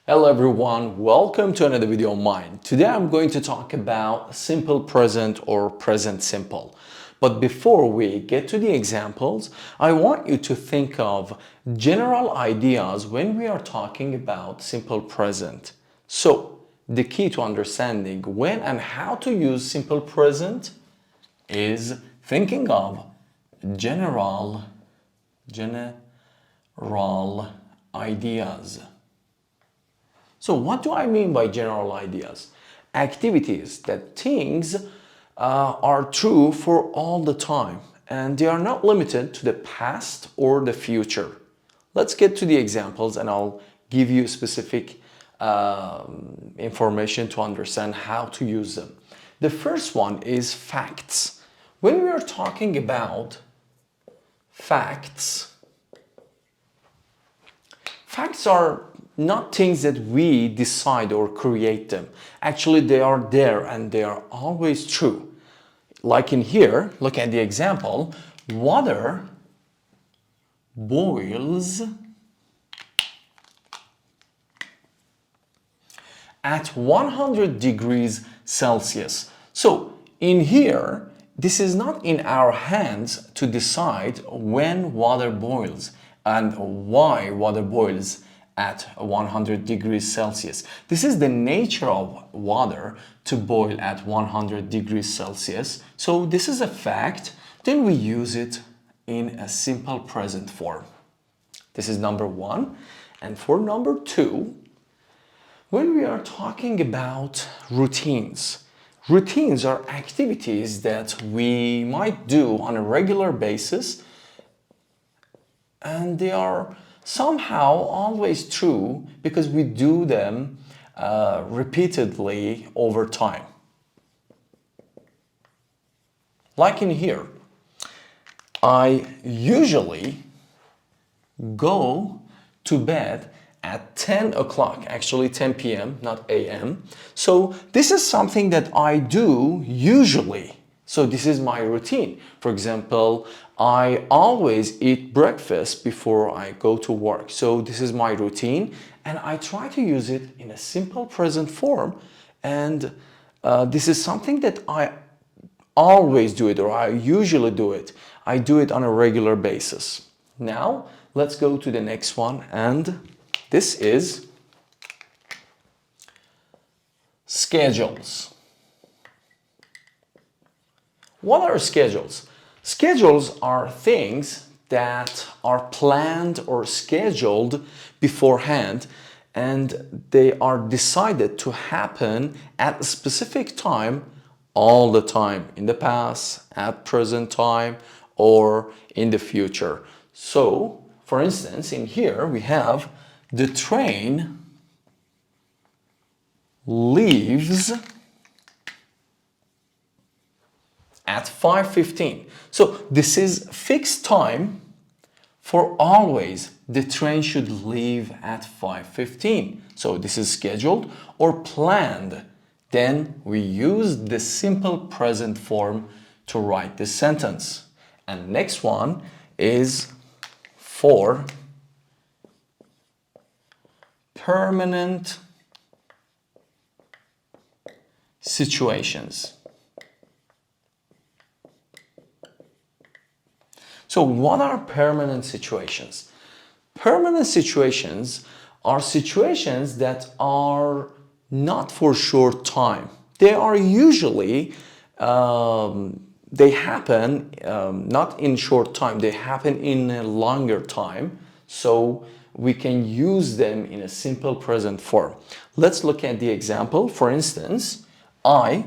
Hello everyone, welcome to another video of mine. Today I'm going to talk about simple present or present simple. But before we get to the examples, I want you to think of general ideas when we are talking about simple present. So, the key to understanding when and how to use simple present is thinking of general ideas. So what do I mean by general ideas? Activities that things are true for all the time and they are not limited to the past or the future. Let's get to the examples and I'll give you specific information to understand how to use them. The first one is facts. When we are talking about facts, facts are not things that we decide or create them. Actually, they are there and they are always true. Like in here, look at the example. Water boils at 100 degrees Celsius. So in here, this is not in our hands to decide when water boils and why water boils at 100 degrees Celsius. This is the nature of water to boil at 100 degrees Celsius. So this is a fact. Then we use it in a simple present form. This is number one. And for number two, when we are talking about routines, routines are activities that we might do on a regular basis and they are somehow always true because we do them repeatedly over time. Like in here, I usually go to bed at 10 o'clock, actually 10 p.m., not a.m. So this is something that I do usually. So this is my routine. For example, I always eat breakfast before I go to work. So this is my routine and I try to use it in a simple present form. And this is something that I always do it or I usually do it. I do it on a regular basis. Now, let's go to the next one and this is schedules. What are schedules? Schedules are things that are planned or scheduled beforehand and they are decided to happen at a specific time all the time, in the past, at present time, or in the future. So, for instance, in here we have the train leaves at 5:15. So this is fixed time for always. The train should leave at 5:15. So this is scheduled or planned. Then we use the simple present form to write this sentence. And next one is for permanent situations. So what are permanent situations? Permanent situations are situations that are not for short time. They are usually, they happen not in short time, they happen in a longer time. So we can use them in a simple present form. Let's look at the example. For instance, I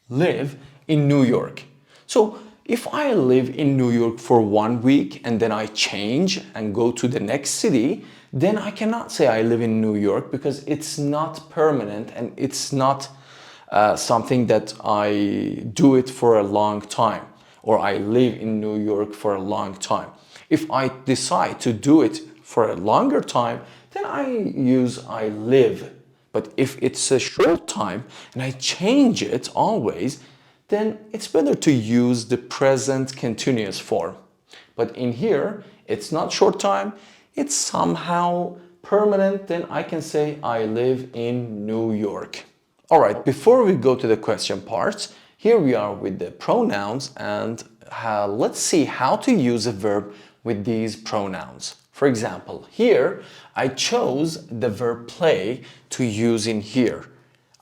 live in New York. So if I live in New York for 1 week and then I change and go to the next city, then I cannot say I live in New York because it's not permanent and it's not something that I do it for a long time or I live in New York for a long time. If I decide to do it for a longer time, then I use I live. But if it's a short time and I change it always, then it's better to use the present continuous form. But in here, it's not short time, it's somehow permanent, then I can say I live in New York. All right, before we go to the question parts, here we are with the pronouns, and let's see how to use a verb with these pronouns. For example, here I chose the verb play to use in here.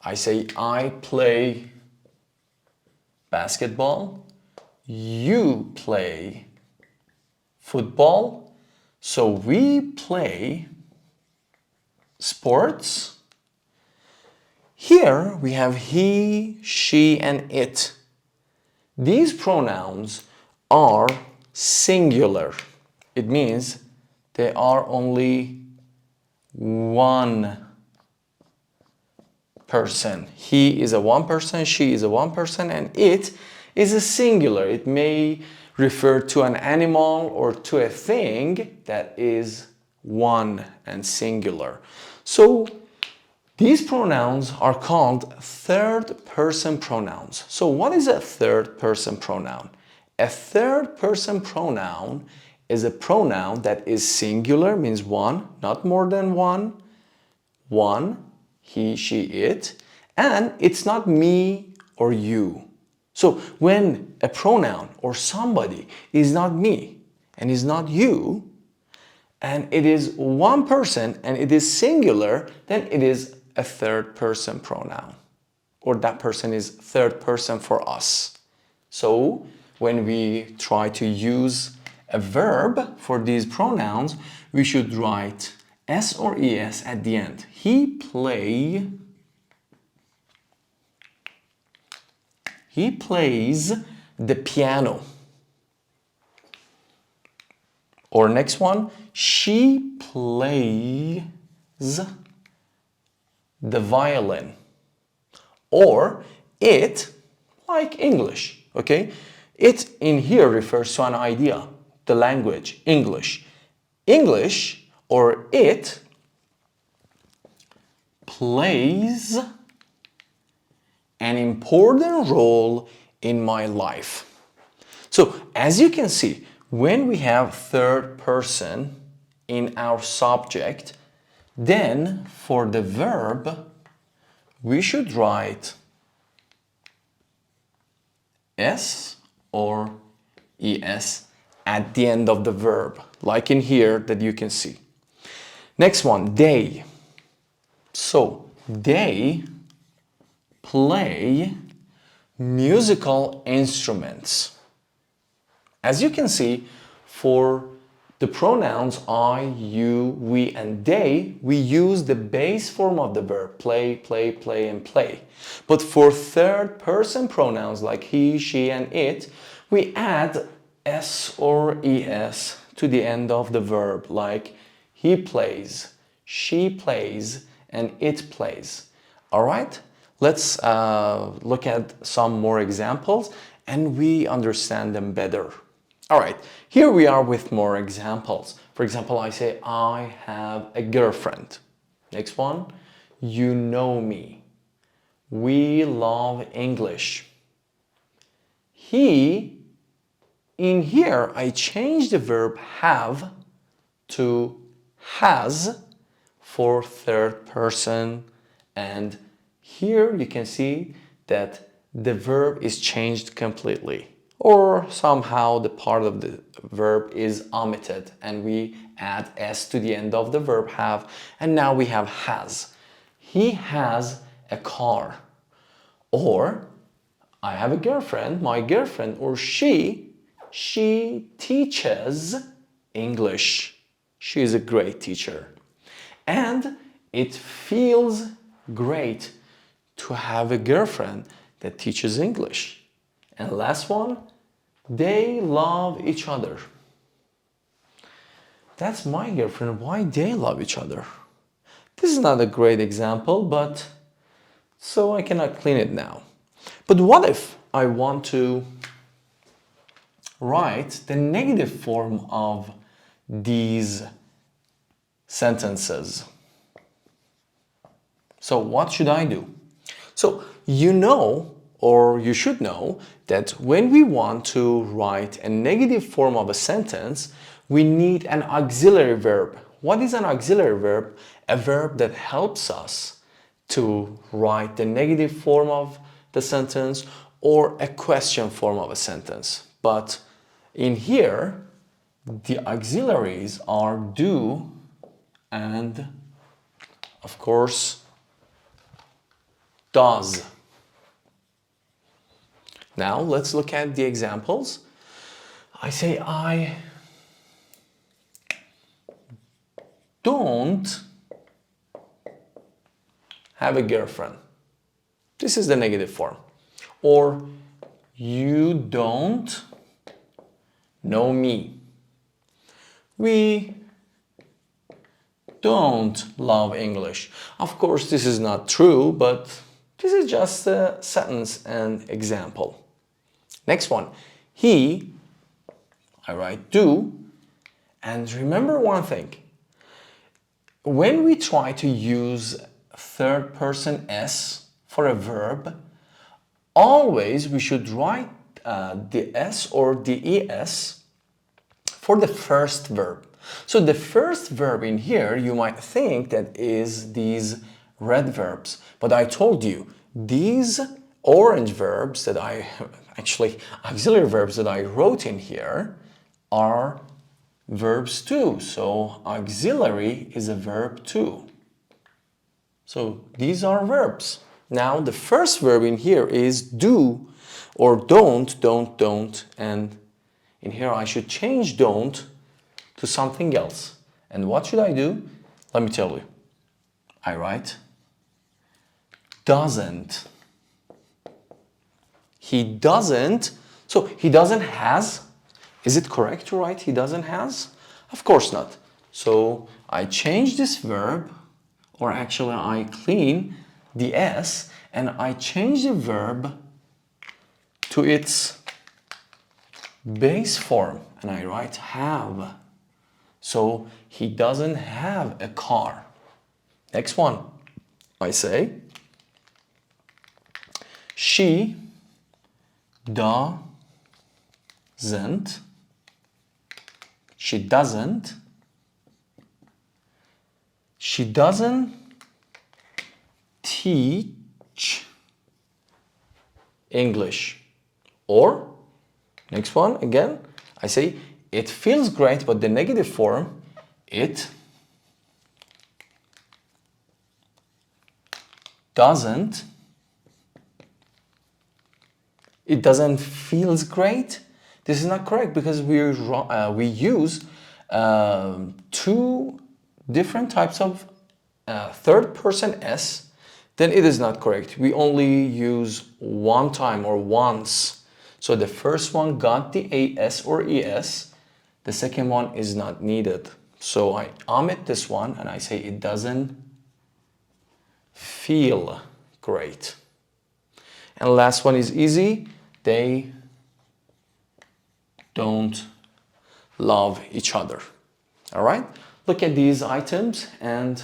I say I play basketball, you play football, so we play sports. Here we have he, she, and it. These pronouns are singular. It means they are only one person. He is a one person, she is a one person, and it is a singular. It may refer to an animal or to a thing that is one and singular. So these pronouns are called third person pronouns. So what is a third person pronoun? A third person pronoun is a pronoun that is singular, means one, not more than one, he, she, it, and it's not me or you. So when a pronoun or somebody is not me and is not you, and it is one person and it is singular, then it is a third person pronoun, or that person is third person for us. So when we try to use a verb for these pronouns, we should write S or ES at the end. He plays the piano. Or next one, she plays the violin. Or it, like English, okay? It in here refers to an idea, the language, English. English or it plays an important role in my life. So as you can see, when we have third person in our subject, then for the verb, we should write S or ES at the end of the verb, like in here that you can see. Next one, they. So they play musical instruments. As you can see, for the pronouns I, you, we, and they, we use the base form of the verb, play, play, play, and play. But for third person pronouns like he, she, and it, we add S or ES to the end of the verb, like he plays, she plays, and it plays. All right? Let's look at some more examples and we understand them better. All right, here we are with more examples. For example, I say, I have a girlfriend. Next one, you know me. We love English. He, in here, I changed the verb have to has for third person, and here you can see that the verb is changed completely, or somehow the part of the verb is omitted and we add S to the end of the verb have, and now we have has. He has a car. Or I have a girlfriend, my girlfriend, or she teaches English. She is a great teacher. And it feels great to have a girlfriend that teaches English. And last one, they love each other. That's my girlfriend. Why they love each other? This is not a great example, but so I cannot clean it now. But what if I want to write the negative form of these sentences? So what should I do? So you know, or you should know, that when we want to write a negative form of a sentence, we need an auxiliary verb. What is an auxiliary verb? A verb that helps us to write the negative form of the sentence or a question form of a sentence. But in here, the auxiliaries are do and, of course, does. Now let's look at the examples. I say I don't have a girlfriend. This is the negative form. Or you don't know me. We don't love English. Of course, this is not true, but this is just a sentence and example. Next one. He, I write do, and remember one thing. When we try to use third person S for a verb, always we should write the S or the ES for the first verb. So the first verb in here, you might think that is these red verbs. But I told you, these orange verbs that auxiliary verbs that I wrote in here are verbs too. So auxiliary is a verb too. So these are verbs. Now the first verb in here is do or don't, and in here I should change don't to something else. And what should I do? Let me tell you. I write doesn't. He doesn't. So he doesn't has. Is it correct to write he doesn't has? Of course not. So I change this verb, or actually I clean the S and I change the verb to its base form and I write have. So he doesn't have a car. Next one. I say she doesn't teach English. Or, next one again, I say it feels great, but the negative form, it doesn't feels great. This is not correct because we use two different types of third person S. Then it is not correct. We only use one time or once. So the first one got the AS or ES. The second one is not needed. So I omit this one and I say it doesn't feel great. And the last one is easy. They don't love each other. All right? Look at these items and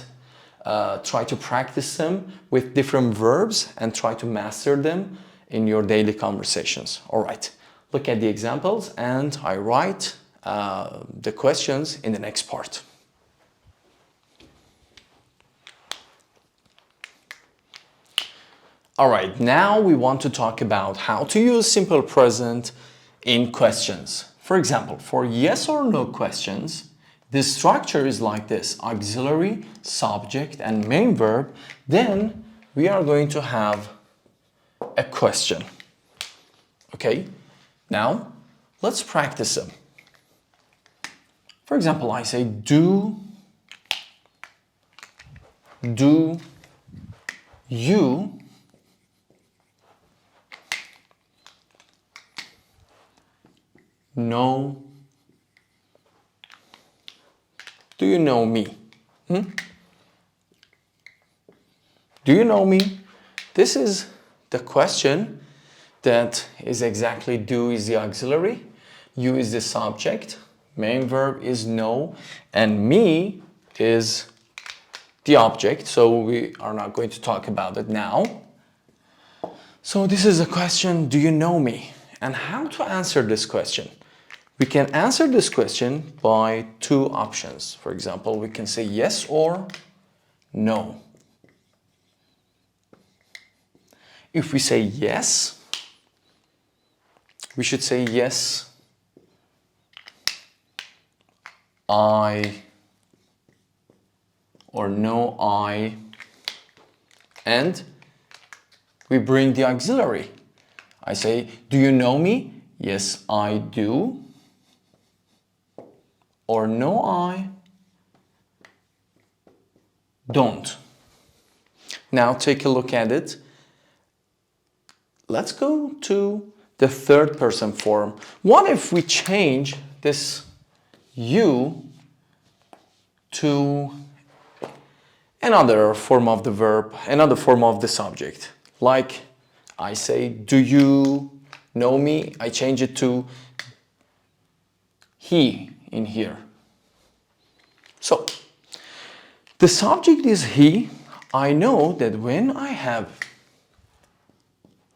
try to practice them with different verbs and try to master them in your daily conversations. All right. Look at the examples and I write the questions in the next part. All right, now we want to talk about how to use simple present in questions. For example, for yes or no questions, the structure is like this: auxiliary, subject, and main verb. Then we are going to have a question. Okay, now let's practice them. For example, I say, do you know? Do you know me? Do you know me? This is the question that is exactly do is the auxiliary, you is the subject, main verb is know, and me is the object. So we are not going to talk about it now. So this is a question, do you know me? And how to answer this question? We can answer this question by two options. For example, we can say yes or no. If we say yes, we should say yes, I, or no, I, and we bring the auxiliary. I say, do you know me? Yes, I do. Or no, I don't. Now take a look at it. Let's go to the third person form. What if we change this you to another form of the verb, another form of the subject? Like I say, do you know me? I change it to he in here. So the subject is he. I know that when I have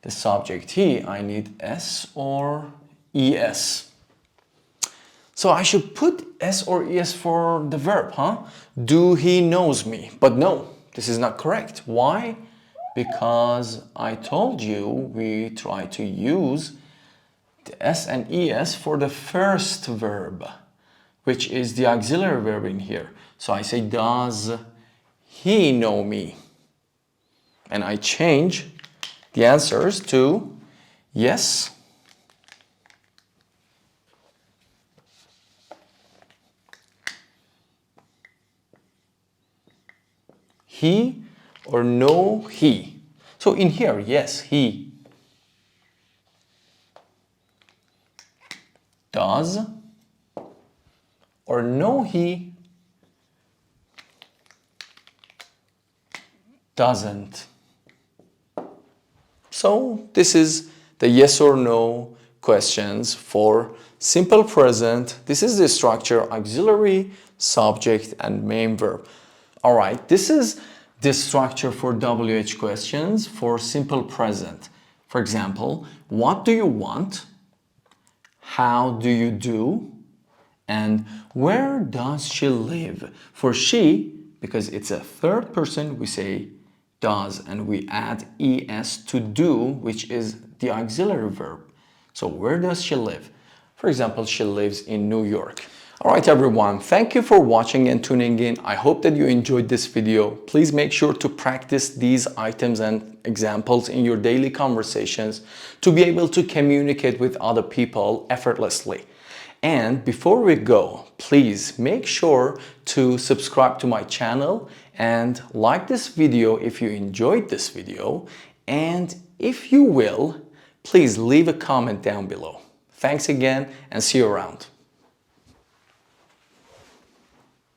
the subject he, I need s or es. So I should put s or es for the verb, huh? Do he knows me? But no, this is not correct. Why? Because I told you we try to use the s and es for the first verb, which is the auxiliary verb in here. So I say, does he know me? And I change the answers to yes, he, or no, he. So in here, yes, he does, or no, he doesn't. So this is the yes or no questions for simple present. This is the structure: auxiliary, subject, and main verb. All right, this is the structure for WH questions for simple present. For example, what do you want? How do you do? And where does she live? For she, because it's a third person, we say does, and we add es to do, which is the auxiliary verb. So where does she live? For example, she lives in New York. All right, everyone, thank you for watching and tuning in. I hope that you enjoyed this video. Please make sure to practice these items and examples in your daily conversations to be able to communicate with other people effortlessly. And before we go, please make sure to subscribe to my channel and like this video if you enjoyed this video. And if you will, please leave a comment down below. Thanks again and see you around.